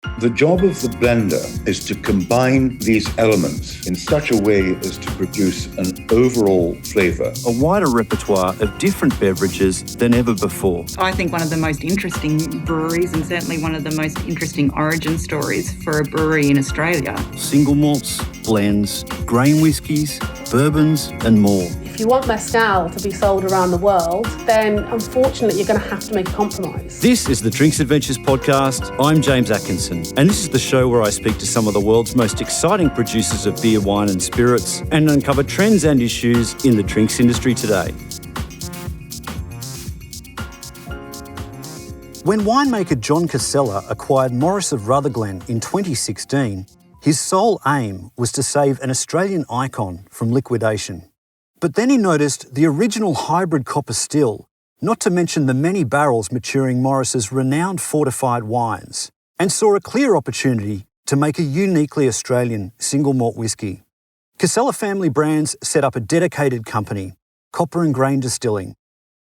The job of the blender is to combine these elements in such a way as to produce an overall flavour. A wider repertoire of different beverages than ever before. I think one of the most interesting breweries, and certainly one of the most interesting origin stories for a brewery in Australia. Single malts, blends, grain whiskies, bourbons and more. If you want mezcal to be sold around the world, then unfortunately you're going to have to make a compromise. This is the Drinks Adventures podcast. I'm James Atkinson, and this is the show where I speak to some of the world's most exciting producers of beer, wine and spirits and uncover trends and issues in the drinks industry today. When winemaker John Casella acquired Morris of Rutherglen in 2016, his sole aim was to save an Australian icon from liquidation. But then he noticed the original hybrid copper still, not to mention the many barrels maturing Morris's renowned fortified wines, and saw a clear opportunity to make a uniquely Australian single malt whisky. Casella Family Brands set up a dedicated company, Copper and Grain Distilling,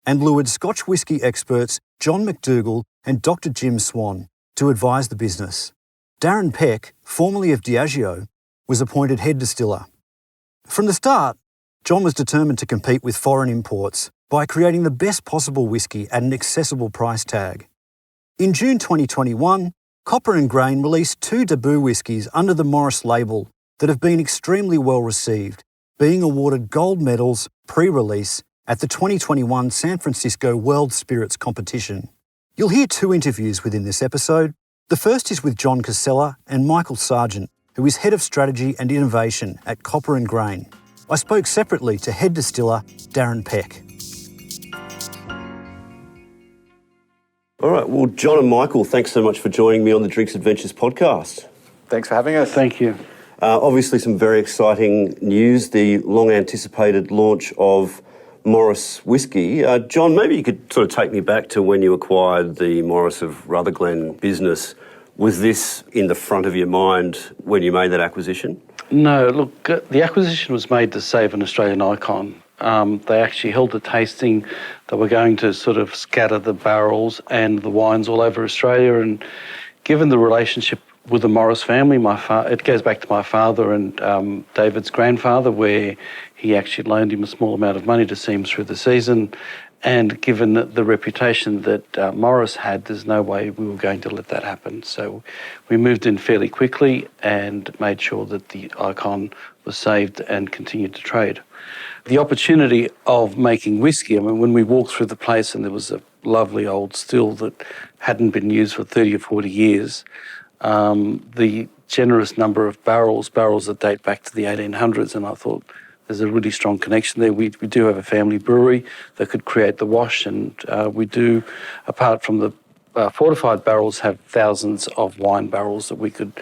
and lured Scotch whisky experts John McDougall and Dr. Swan to advise the business. Darren Peck, formerly of Diageo, was appointed head distiller. From the start, John was determined to compete with foreign imports by creating the best possible whisky at an accessible price tag. In June 2021, Copper and Grain released 2 debut whiskies under the Morris label that have been extremely well received, being awarded gold medals pre-release at the 2021 San Francisco World Spirits Competition. You'll hear 2 interviews within this episode. The first is with John Casella and Michael Sargent, who is Head of Strategy and Innovation at Copper and Grain. I spoke separately to head distiller Darren Peck. All right, well, John and Michael, thanks so much for joining me on the Drinks Adventures podcast. Thanks for having us. Thank you. Obviously some very exciting news, the long-anticipated launch of Morris Whisky. John, maybe you could sort of take me back to when you acquired the Morris of Rutherglen business. Was this in the front of your mind when you made that acquisition? No, look, the acquisition was made to save an Australian icon. They actually held a tasting. They were going to sort of scatter the barrels and the wines all over Australia, and given the relationship with the Morris family, it goes back to my father and David's grandfather, where he actually loaned him a small amount of money to see him through the season. And given the reputation that Morris had, there's no way we were going to let that happen. So we moved in fairly quickly and made sure that the icon was saved and continued to trade. The opportunity of making whiskey, I mean, when we walked through the place and there was a lovely old still that hadn't been used for 30 or 40 years, the generous number of barrels that date back to the 1800s, and I thought, there's a really strong connection there. We do have a family brewery that could create the wash, and we do, apart from the fortified barrels, have thousands of wine barrels that we could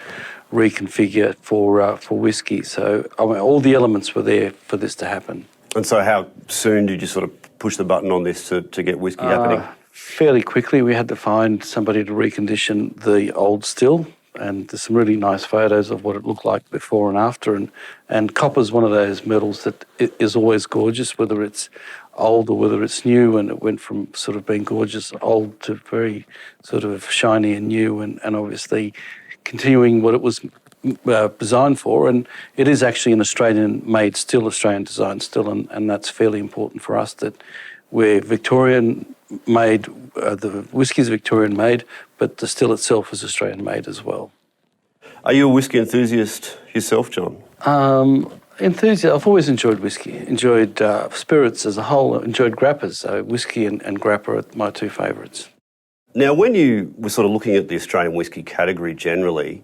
reconfigure for whiskey. So I mean, all the elements were there for this to happen. And so how soon did you sort of push the button on this to get whiskey happening? Fairly quickly. We had to find somebody to recondition the old still, and there's some really nice photos of what it looked like before and after. And copper's one of those metals that is always gorgeous, whether it's old or whether it's new, and it went from sort of being gorgeous old to very sort of shiny and new, and obviously continuing what it was designed for. And it is actually an Australian-made still, Australian-designed still, and that's fairly important for us, that we're Victorian-made, the whiskey's Victorian-made, but the still itself is Australian-made as well. Are you a whiskey enthusiast yourself, John? Enthusiast. I've always enjoyed whiskey, enjoyed spirits as a whole, enjoyed grappers. So whiskey and grappa are my 2 favourites. Now, when you were sort of looking at the Australian whiskey category generally,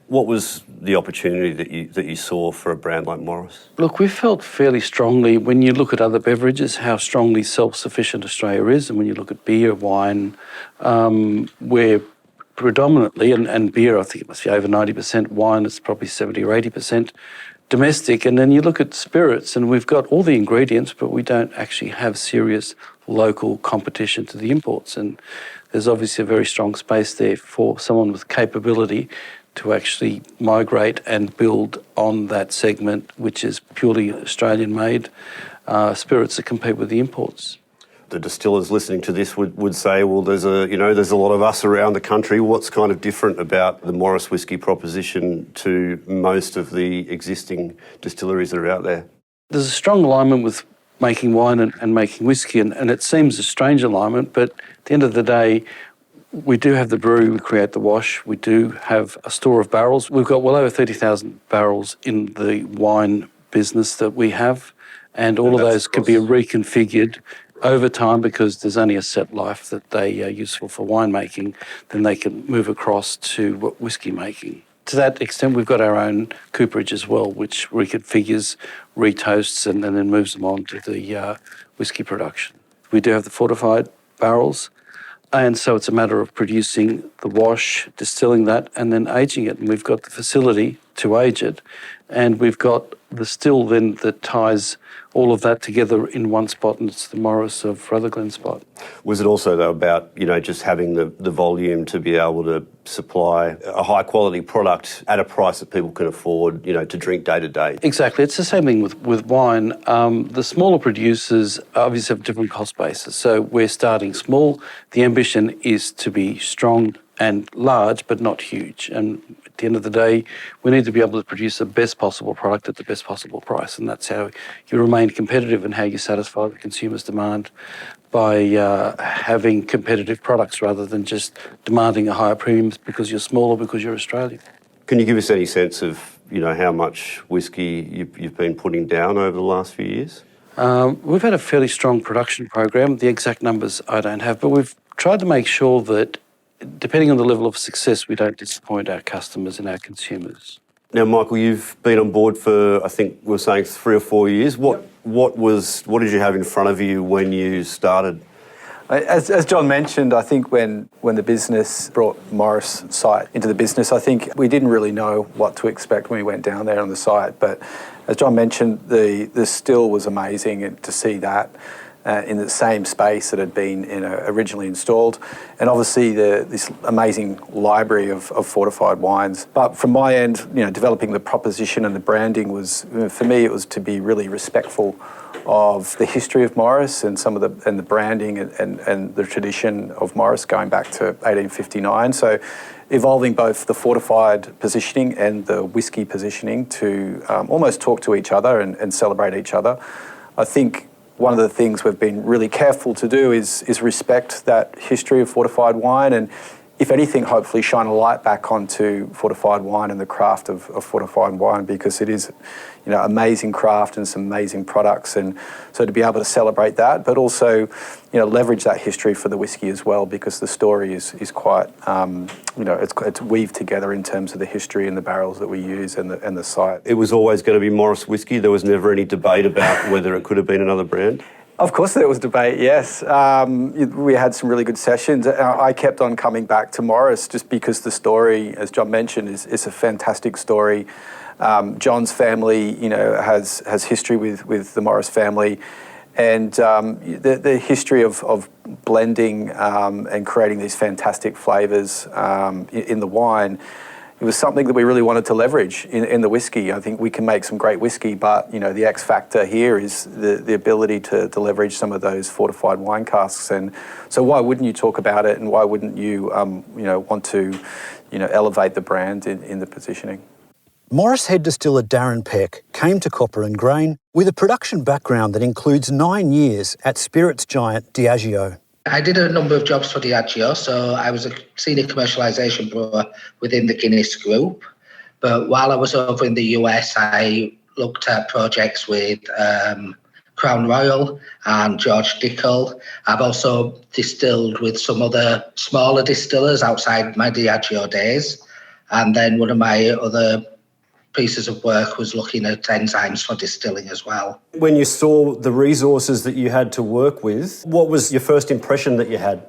what was the opportunity that you saw for a brand like Morris? Look, we felt fairly strongly, when you look at other beverages, how strongly self-sufficient Australia is. And when you look at beer, wine, we're predominantly, and beer, I think it must be over 90%, wine is probably 70 or 80% domestic. And then you look at spirits, and we've got all the ingredients, but we don't actually have serious local competition to the imports. And there's obviously a very strong space there for someone with capability to actually migrate and build on that segment, which is purely Australian-made spirits that compete with the imports. the distillers listening to this would say, well, there's a lot of us around the country. What's kind of different about the Morris whisky proposition to most of the existing distilleries that are out there? There's a strong alignment with making wine and making whisky, and it seems a strange alignment, but at the end of the day, we do have the brewery, we create the wash, we do have a store of barrels. We've got well over 30,000 barrels in the wine business that we have, and all of those could be reconfigured over time because there's only a set life that they are useful for winemaking. Then they can move across to whisky making. To that extent, we've got our own cooperage as well, which reconfigures, retoasts, and then moves them on to the whisky production. We do have the fortified barrels, and so it's a matter of producing the wash, distilling that, and then aging it. And we've got the facility to age it, and we've got the still then that ties all of that together in one spot, and it's the Morris of Rutherglen spot. Was it also, though, about, just having the volume to be able to supply a high-quality product at a price that people can afford, to drink day to day? Exactly. It's the same thing with wine. The smaller producers obviously have different cost bases. So we're starting small. The ambition is to be strong and large, but not huge. And at the end of the day, we need to be able to produce the best possible product at the best possible price. And that's how you remain competitive and how you satisfy the consumer's demand by having competitive products rather than just demanding a higher premium because you're small or because you're Australian. Can you give us any sense of, how much whisky you've been putting down over the last few years? We've had a fairly strong production program. The exact numbers I don't have, but we've tried to make sure that depending on the level of success, we don't disappoint our customers and our consumers. Now, Michael, you've been on board for, I think we were saying 3 or 4 years. What did you have in front of you when you started? As John mentioned, I think when the business brought Morris site into the business, I think we didn't really know what to expect when we went down there on the site. But as John mentioned, the still was amazing to see that. In the same space that had been originally installed, and obviously this amazing library of fortified wines. But from my end, developing the proposition and the branding was, for me, it was to be really respectful of the history of Morris and the branding and the tradition of Morris going back to 1859. So evolving both the fortified positioning and the whisky positioning to almost talk to each other and celebrate each other. I think one of the things we've been really careful to do is respect that history of fortified wine and, if anything, hopefully shine a light back onto fortified wine and the craft of fortified wine, because it is, amazing craft and some amazing products. And so to be able to celebrate that, but also, leverage that history for the whisky as well, because the story is quite, it's weaved together in terms of the history and the barrels that we use and the site. It was always going to be Morris whisky. There was never any debate about whether it could have been another brand. Of course there was debate, yes. We had some really good sessions. I kept on coming back to Morris just because the story, as John mentioned, is a fantastic story. John's family, has history with the Morris family, and the history of blending and creating these fantastic flavours in the wine. It was something that we really wanted to leverage in the whisky. I think we can make some great whisky, but the X factor here is the ability to leverage some of those fortified wine casks. And so why wouldn't you talk about it, and why wouldn't you want to elevate the brand in the positioning? Morris head distiller Darren Peck came to Copper and Grain with a production background that includes 9 years at spirits giant Diageo. I did a number of jobs for Diageo, so I was a senior commercialisation brewer within the Guinness Group. But while I was over in the US, I looked at projects with Crown Royal and George Dickel. I've also distilled with some other smaller distillers outside my Diageo days. And then one of my other pieces of work was looking at enzymes for distilling as well. When you saw the resources that you had to work with, what was your first impression that you had?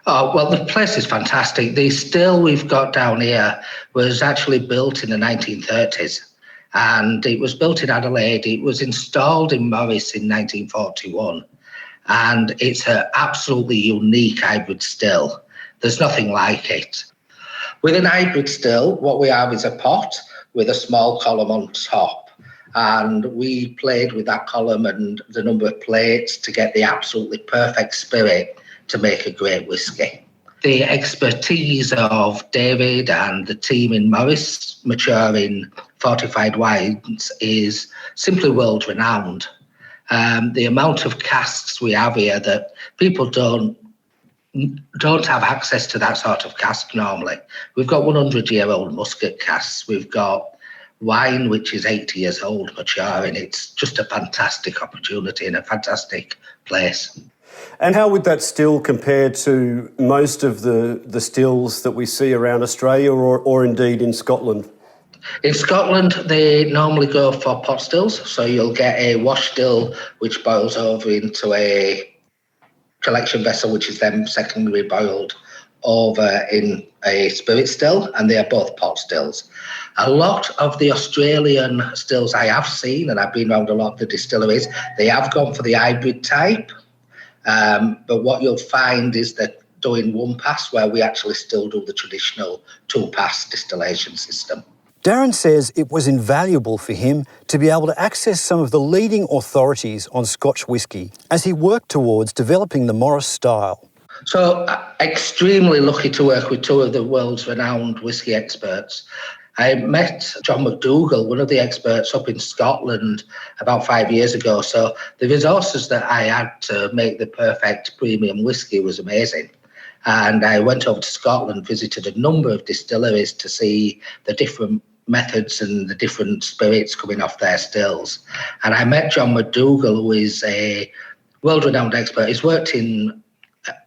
Oh, well, the place is fantastic. The still we've got down here was actually built in the 1930s, and it was built in Adelaide. It was installed in Morris in 1941, and it's an absolutely unique hybrid still. There's nothing like it. With an hybrid still, what we have is a pot with a small column on top. And we played with that column and the number of plates to get the absolutely perfect spirit to make a great whisky. The expertise of David and the team in Morris maturing fortified wines is simply world renowned. The amount of casks we have here that people don't have access to that sort of cask normally. We've got 100-year-old muscat casks. We've got wine which is 80 years old maturing. It's just a fantastic opportunity and a fantastic place. And how would that still compare to most of the stills that we see around Australia or indeed in Scotland? In Scotland, they normally go for pot stills. So you'll get a wash still which boils over into a collection vessel, which is then secondary boiled over in a spirit still, and they are both pot stills. A lot of the Australian stills I have seen, and I've been around a lot of the distilleries, they have gone for the hybrid type. But what you'll find is that doing one pass, where we actually still do the traditional two-pass distillation system. Darren says it was invaluable for him to be able to access some of the leading authorities on Scotch whisky as he worked towards developing the Morris style. So extremely lucky to work with two of the world's renowned whisky experts. I met John McDougall, one of the experts up in Scotland, about 5 years ago. So the resources that I had to make the perfect premium whisky was amazing. And I went over to Scotland, visited a number of distilleries to see the different methods and the different spirits coming off their stills. And I met John McDougall, who is a world-renowned expert. He's worked in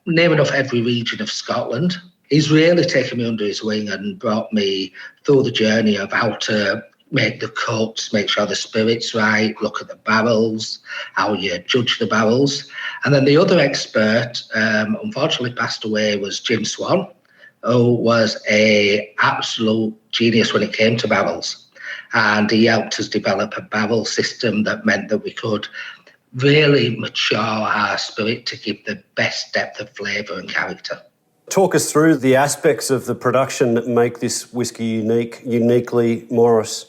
near enough every region of Scotland. He's really taken me under his wing and brought me through the journey of how to make the cuts, make sure the spirit's right, look at the barrels, how you judge the barrels. And then the other expert, unfortunately passed away, was Jim Swan, who was an absolute genius when it came to barrels. And he helped us develop a barrel system that meant that we could really mature our spirit to give the best depth of flavour and character. Talk us through the aspects of the production that make this whisky uniquely Morris.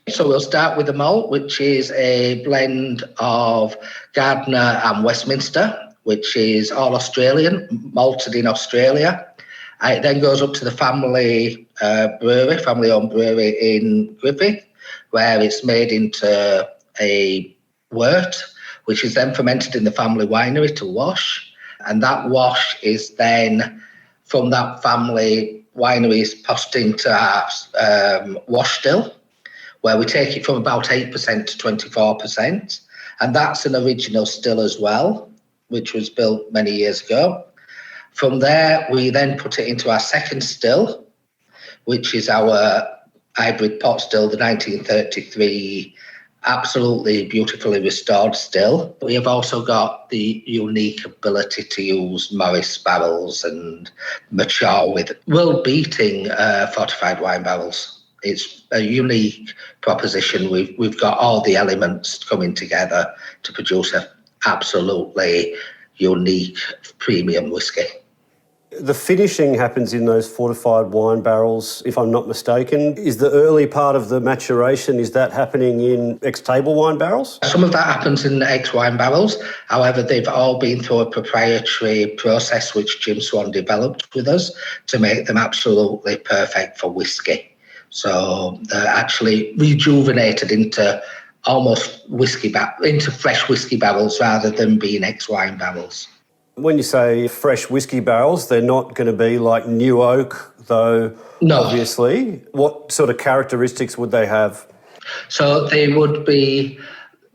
So we'll start with the malt, which is a blend of Gardner and Westminster, which is all Australian, malted in Australia. It then goes up to the family brewery, family-owned brewery in Griffith, where it's made into a wort, which is then fermented in the family winery to wash. And that wash is then, from that family winery, is passed into our wash still, where we take it from about 8% to 24%. And that's an original still as well, which was built many years ago. From there, we then put it into our second still, which is our hybrid pot still, the 1933 absolutely beautifully restored still. We have also got the unique ability to use Morris barrels and mature with world-beating fortified wine barrels. It's a unique proposition. We've got all the elements coming together to produce an absolutely unique premium whisky. The finishing happens in those fortified wine barrels, if I'm not mistaken. Is the early part of the maturation, is that happening in ex-table wine barrels? Some of that happens in ex-wine barrels. However, they've all been through a proprietary process which Jim Swan developed with us to make them absolutely perfect for whisky. So they're actually rejuvenated into almost into fresh whisky barrels rather than being ex-wine barrels. When you say fresh whisky barrels, they're not going to be like new oak, though, no. Obviously. What sort of characteristics would they have? So they would be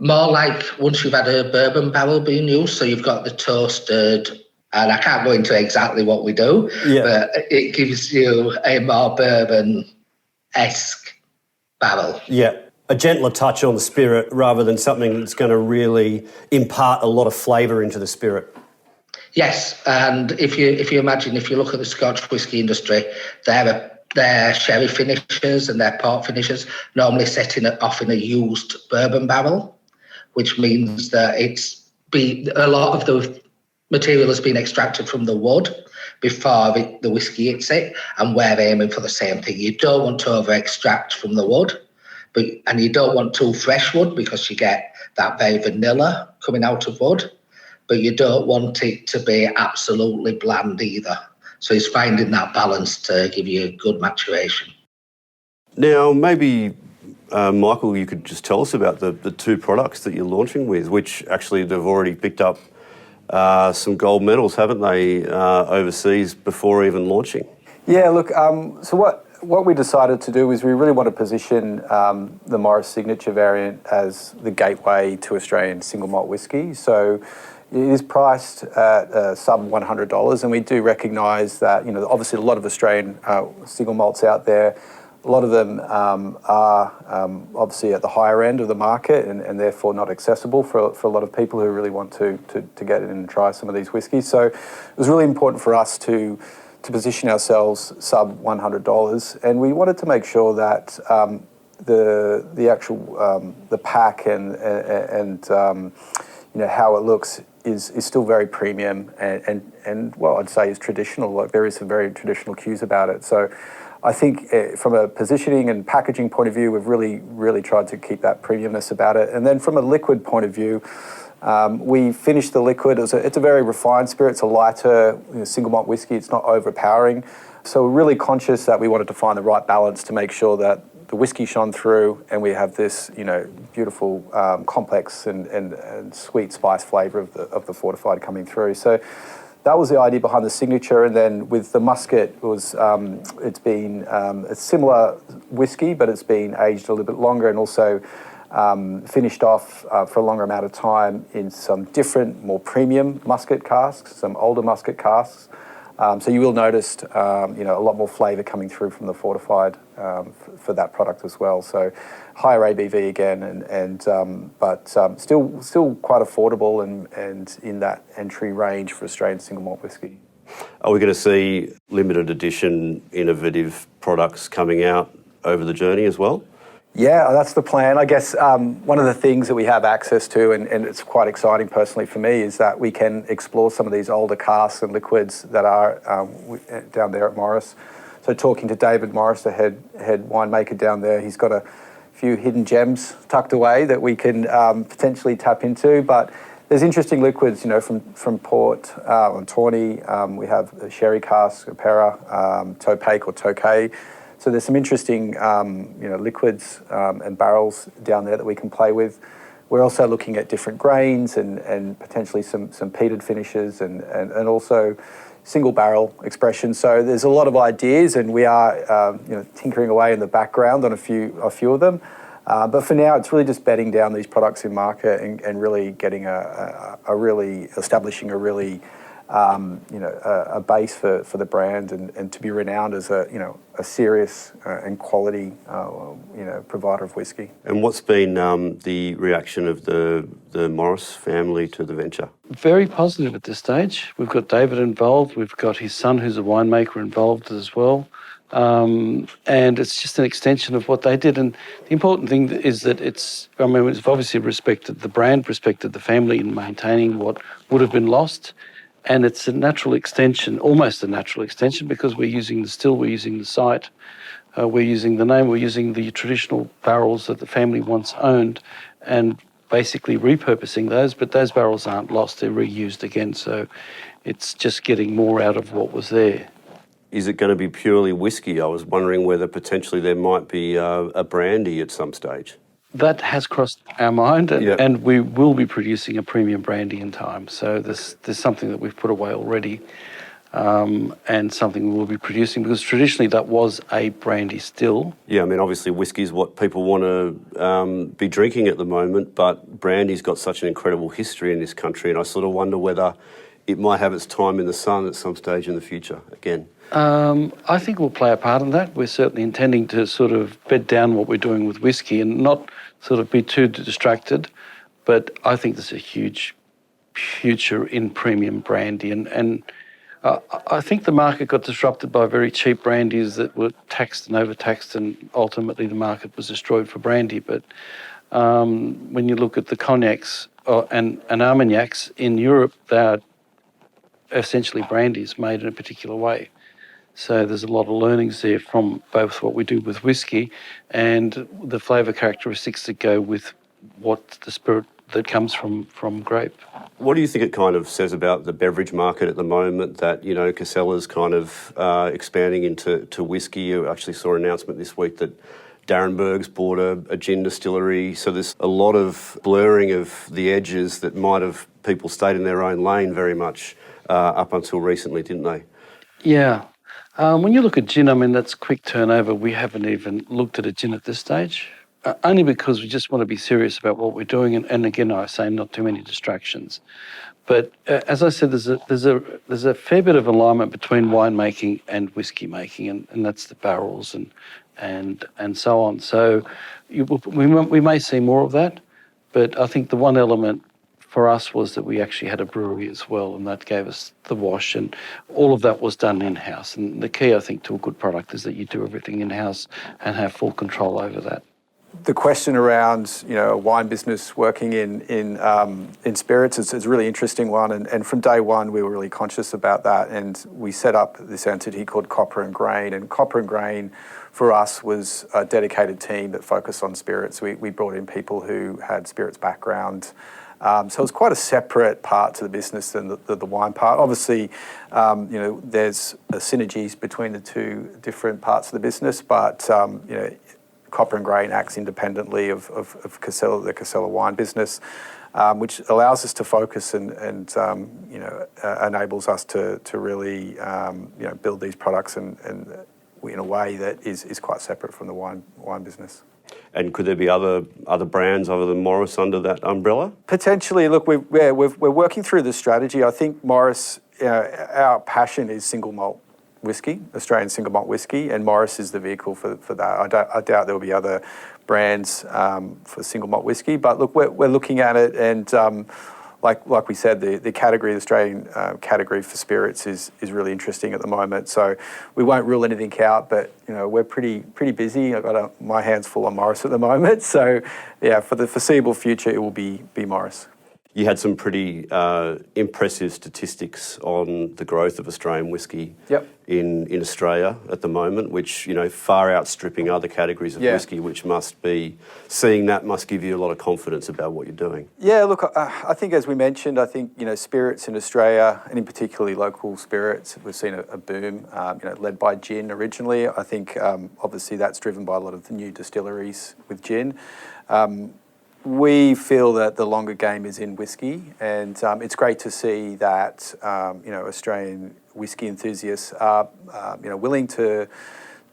more like once you've had a bourbon barrel being used, so you've got the toasted, and I can't go into exactly what we do, but it gives you a more bourbon-esque barrel. Yeah. A gentler touch on the spirit rather than something that's going to really impart a lot of flavour into the spirit. Yes, and if you imagine, if you look at the Scotch whisky industry, their sherry finishers and their port finishers normally setting it off in a used bourbon barrel, which means that a lot of the material has been extracted from the wood before the whisky hits it, and we're aiming for the same thing. You don't want to over-extract from the wood and you don't want too fresh wood because you get that very vanilla coming out of wood, but you don't want it to be absolutely bland either. So it's finding that balance to give you a good maturation. Now, maybe, Michael, you could just tell us about the two products that you're launching with, which actually they've already picked up some gold medals, haven't they, overseas before even launching? Yeah, look, so what we decided to do is we really want to position the Morris Signature variant as the gateway to Australian single malt whisky. So it is priced at sub $100, and we do recognise that, obviously a lot of Australian single malts out there. A lot of them are obviously at the higher end of the market and therefore not accessible for a lot of people who really want to get in and try some of these whiskies. So it was really important for us to position ourselves sub $100, and we wanted to make sure that the actual the pack and how it looks is still very premium and well, I'd say is traditional. Like, there is some very traditional cues about it. So I think from a positioning and packaging point of view, we've really tried to keep that premiumness about it. And then from a liquid point of view, we finished the liquid. It's a very refined spirit. It's a lighter single malt whiskey. It's not overpowering. So we're really conscious that we wanted to find the right balance to make sure that the whiskey shone through, and we have this beautiful complex and sweet spice flavour of the fortified coming through. So that was the idea behind the Signature. And then with the Muscat, it's been a similar whiskey, but it's been aged a little bit longer and also finished off for a longer amount of time in some different, more premium Muscat casks, some older Muscat casks. So you will notice, a lot more flavour coming through from the fortified for that product as well. So higher ABV again, but still quite affordable and in that entry range for Australian single malt whisky. Are we going to see limited edition innovative products coming out over the journey as well? Yeah, that's the plan. I guess one of the things that we have access to, and it's quite exciting personally for me, is that we can explore some of these older casks and liquids that are down there at Morris. So talking to David Morris, the head winemaker down there, he's got a few hidden gems tucked away that we can potentially tap into. But there's interesting liquids, from port and tawny. We have a sherry cask, a Pera, Topake or Tokay. So there's some interesting, liquids and barrels down there that we can play with. We're also looking at different grains and potentially some peated finishes and also single barrel expressions. So there's a lot of ideas, and we are tinkering away in the background on a few of them. But for now, it's really just bedding down these products in market and really getting establishing a really a base for the brand and to be renowned as a serious and quality provider of whiskey. And what's been the reaction of the Morris family to the venture? Very positive at this stage. We've got David involved. We've got his son, who's a winemaker, involved as well. And it's just an extension of what they did. And the important thing is that it's obviously respected the brand, respected the family in maintaining what would have been lost. And it's a natural extension, almost a natural extension, because we're using the still, we're using the site, we're using the name, we're using the traditional barrels that the family once owned and basically repurposing those, but those barrels aren't lost, they're reused again. So it's just getting more out of what was there. Is it going to be purely whiskey? I was wondering whether potentially there might be a brandy at some stage. That has crossed our mind, Yep. and we will be producing a premium brandy in time. So there's something that we've put away already, and something we will be producing, because traditionally that was a brandy still. Yeah, obviously whiskey is what people want to be drinking at the moment, but brandy's got such an incredible history in this country, and I sort of wonder whether it might have its time in the sun at some stage in the future again. I think we'll play a part in that. We're certainly intending to sort of bed down what we're doing with whiskey and not sort of be too distracted. But I think there's a huge future in premium brandy. And I think the market got disrupted by very cheap brandies that were taxed and overtaxed, and ultimately the market was destroyed for brandy. But when you look at the cognacs and armagnacs in Europe, they are essentially brandies made in a particular way. So there's a lot of learnings there from both what we do with whiskey and the flavour characteristics that go with what the spirit that comes from grape. What do you think it kind of says about the beverage market at the moment that, you know, Casella's kind of expanding into whiskey? You actually saw an announcement this week that Darren Peck's bought a gin distillery. So there's a lot of blurring of the edges that might have people stayed in their own lane very much up until recently, didn't they? Yeah. When you look at gin, I mean, that's quick turnover. We haven't even looked at a gin at this stage, only because we just want to be serious about what we're doing. And again, I say not too many distractions. But as I said, there's a fair bit of alignment between winemaking and whiskey making, and that's the barrels and so on. So we may see more of that, but I think the one element for us was that we actually had a brewery as well, and that gave us the wash, and all of that was done in-house. And the key, I think, to a good product is that you do everything in-house and have full control over that. The question around, you know, a wine business working in spirits is a really interesting one, and from day one we were really conscious about that, and we set up this entity called Copper and Grain, and Copper and Grain for us was a dedicated team that focused on spirits. We brought in people who had spirits background. So it was quite a separate part to the business than the wine part. Obviously, you know, there's synergies between the two different parts of the business, but you know, Copper and Grain acts independently of Casella, the Casella wine business, which allows us to focus and you know, enables us to really you know, build these products and in a way that is quite separate from the wine business. And could there be other brands other than Morris under that umbrella? Potentially. Look, we're working through the strategy. I think Morris, our passion is single malt whiskey, Australian single malt whiskey, and Morris is the vehicle for that. I doubt there will be other brands for single malt whiskey, but look, we're looking at it, and like we said, the category, the Australian category for spirits is really interesting at the moment. So we won't rule anything out, but you know, we're pretty busy. I've got my hands full on Morris at the moment. So yeah, for the foreseeable future, it will be Morris. You had some pretty impressive statistics on the growth of Australian whiskey in Australia at the moment, which, you know, far outstripping other categories of whiskey, which must give you a lot of confidence about what you're doing. Yeah, look, I think as we mentioned, I think, you know, spirits in Australia, and in particularly local spirits, we've seen a boom, you know, led by gin originally. I think obviously that's driven by a lot of the new distilleries with gin. We feel that the longer game is in whiskey, and it's great to see that you know, Australian whiskey enthusiasts are you know, willing to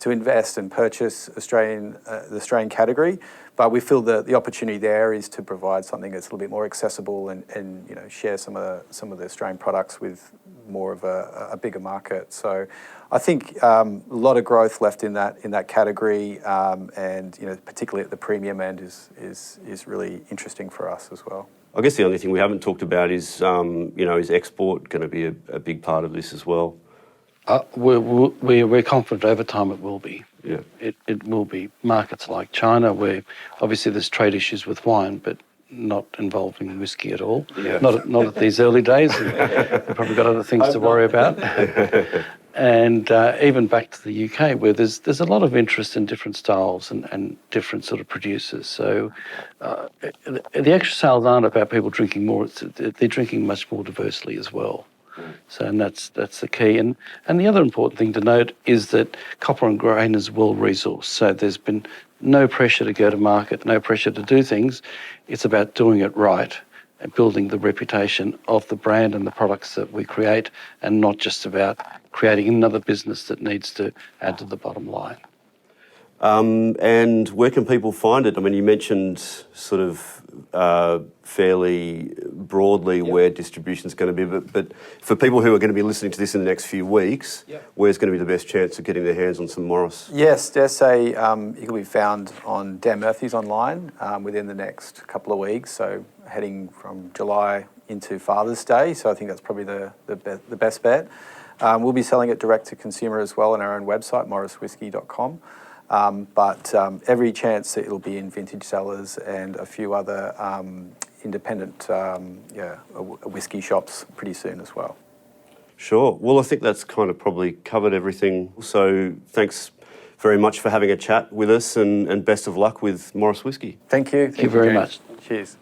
invest and purchase the Australian category. But we feel that the opportunity there is to provide something that's a little bit more accessible and you know, share some of the Australian products with more of a bigger market. So I think a lot of growth left in that category, and you know, particularly at the premium end is really interesting for us as well. I guess the only thing we haven't talked about is you know, is export going to be a big part of this as well? We're confident over time it will be. Yeah, it will be. Markets like China, where obviously there's trade issues with wine, but not involving whiskey at all. Yeah. Not at these early days. They've probably got other things to worry about. And even back to the UK, where there's a lot of interest in different styles and different sort of producers. So the extra sales aren't about people drinking more. They're drinking much more diversely as well. So, and that's the key. And the other important thing to note is that Copper and Grain is well resourced. So there's been no pressure to go to market, no pressure to do things. It's about doing it right and building the reputation of the brand and the products that we create, and not just about creating another business that needs to add to the bottom line. And where can people find it? I mean, you mentioned sort of fairly broadly where distribution is going to be, but for people who are going to be listening to this in the next few weeks, where's going to be the best chance of getting their hands on some Morris? Yes, dare say it can be found on Dan Murphy's online within the next couple of weeks, so heading from July into Father's Day, so I think that's probably the best bet. We'll be selling it direct to consumer as well on our own website, morriswhiskey.com. But every chance that it'll be in vintage cellars and a few other independent whiskey shops pretty soon as well. Sure. Well, I think that's kind of probably covered everything. So thanks very much for having a chat with us, and best of luck with Morris Whisky. Thank you. Thank you very much. Cheers.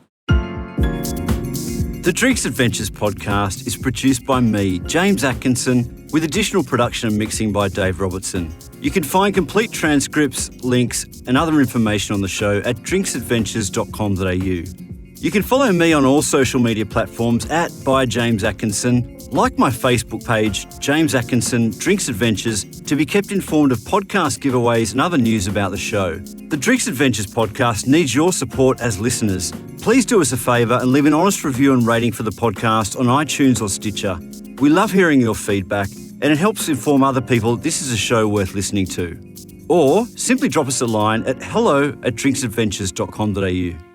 The Drinks Adventures podcast is produced by me, James Atkinson, with additional production and mixing by Dave Robertson. You can find complete transcripts, links and other information on the show at drinksadventures.com.au. You can follow me on all social media platforms at @ByJamesAtkinson, like my Facebook page, James Atkinson Drinks Adventures, to be kept informed of podcast giveaways and other news about the show. The Drinks Adventures podcast needs your support as listeners. Please do us a favour and leave an honest review and rating for the podcast on iTunes or Stitcher. We love hearing your feedback, and it helps inform other people this is a show worth listening to. Or simply drop us a line at hello@drinksadventures.com.au.